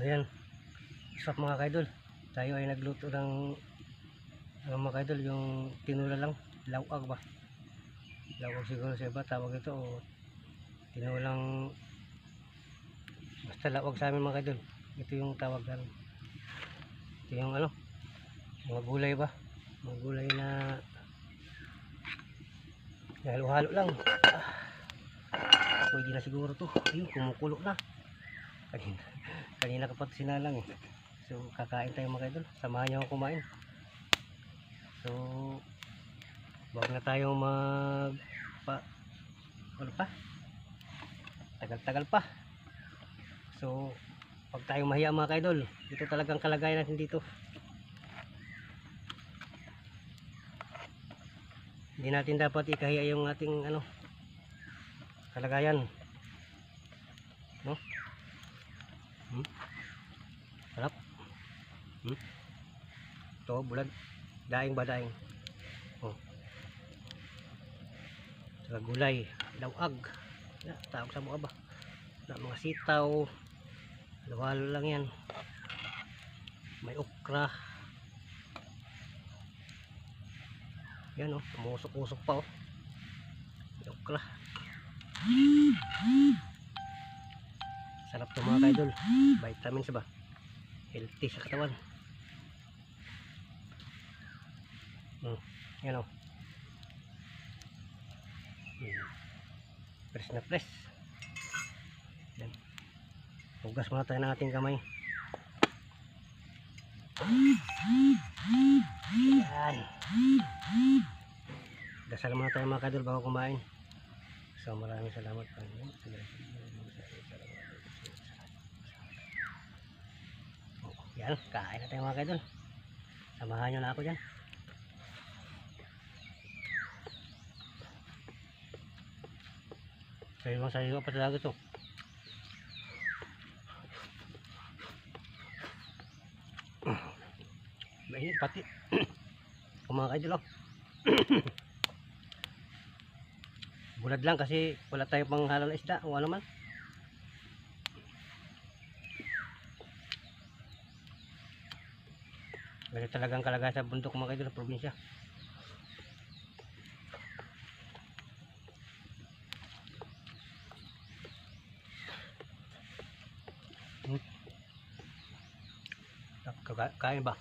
Ayan, usap mga kaidol. Tayo ay nagluto ng mga kaidol, yung tinula lang, lawag ba? Lawag siguro sa iba tawag ito, o tinulang, basta lawag sa amin mga kaidol. Ito yung tawag namin. Ito yung ano, mga gulay ba? Mga gulay na halo-halo lang. Pwede na siguro to. Ayun, kumukulo na. Kanina kapag sinalang eh. So kakain tayo mga idol, samahan nyo ako kumain. So wag na tayo ano pa, tagal-tagal pa. So wag tayong mahiya mga idol, ito talagang kalagayan natin dito. Hindi natin dapat ikahiya yung ating ano, kalagayan, no? Sarap. Ito bulag, daing ba daing. Saka gulay, lawag na, tawag sa mga ba na, mga sitaw, halo-halo lang yan. May okra yan, oh, umusok-usok pa, oh. May okra, sarap to mga kaidol, vitamins ba, healthy sa katawan. Yan, oh. Press na press. Yan. Hugas muna tayo ng ating kamay. Yan. Dasal muna tayo mga kadol bago kumain. So maraming salamat. Yan, kain na tayo mga kadol. Samahan nyo na ako dyan. Sariwa pa talaga ito. Mainit pati. Kumakain dito. Bulad lang kasi wala tayo pang halo na isda o ano man. Kasi talagang kalagayan sa bundok mga kaidol sa probinsya. Kain ba?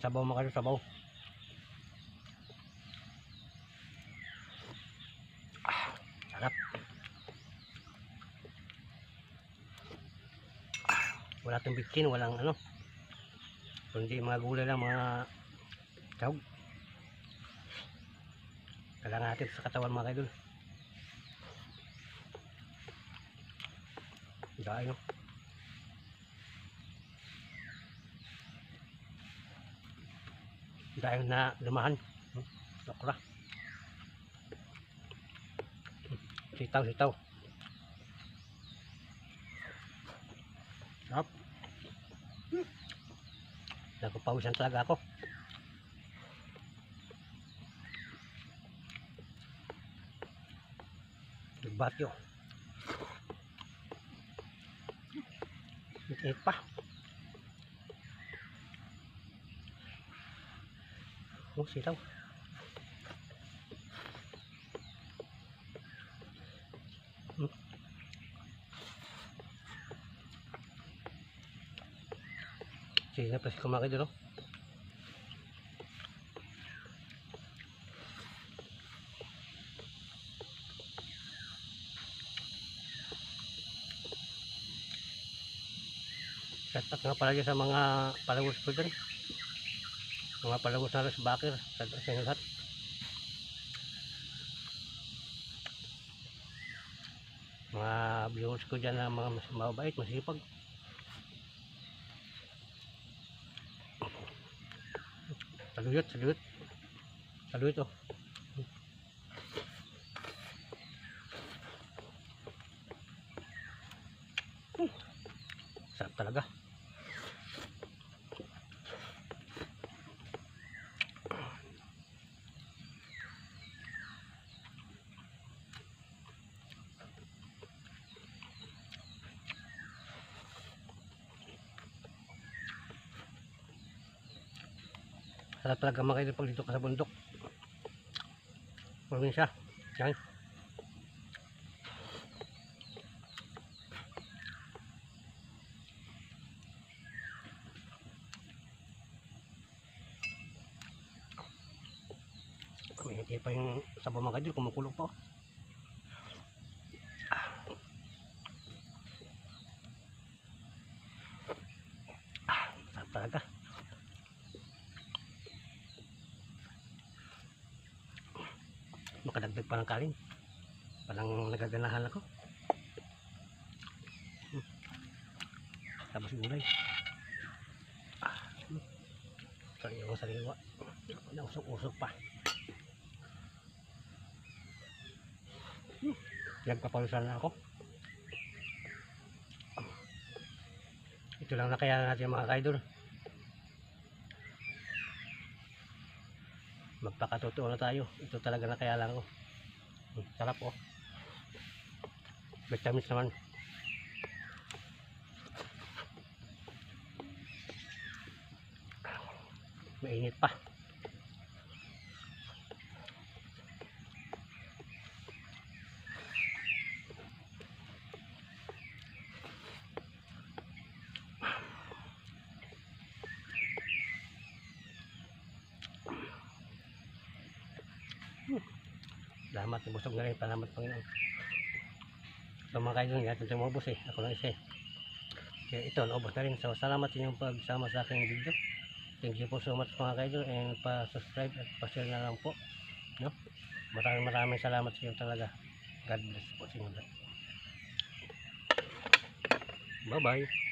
Sabaw mga kaidol, sabaw. Sarap. Wala itong bitsin, walang ano, kundi mga gulay lang, mga tawag. Kailangan natin sa katawan mga kaidol. Dahil dahil na lumahan. Okra, sitaw. Sarap. Nagpapawisan talaga ako. Nagbatyo. Init pa. Oh, sitaw. Sige na pa si kumaki dito. Shout nga pala sa mga palagos ko dyan. Mga palagos na sa bakir. Sa inyo lahat. Mga viewers ko dyan na mga mabait, masipag. Saluyot oh. Sarap talaga. Sarap talaga mga kaidol pag dito ka sa bundok. Probinsya. Yan. Hindi pa yung sabaw mga kaidol, kumukulog pa. Sarap talaga. Makadagdag pa ng kanin. Parang nagaganahan ako. Tapos gulay. Sariwa. Nausok-usok pa. Nagpapalusan na ako. Ito lang na kaya natin mga kaidol. Magpakatotoo na tayo. Ito talaga na kaya lang ko. Sarap oh. Vitamins naman. Mainit pa. Salamat, busog na rin. Salamat Panginoon. So mga kaidol, hindi natin maubos eh. Ako lang isa eh. Kaya ito, naubos na rin. So salamat sa inyong pagsama sa aking video. Thank you po so much mga kaidol. And pa-subscribe at pa-share na lang po. No? Maraming salamat sa inyo talaga. God bless po sa inyo. Bye bye.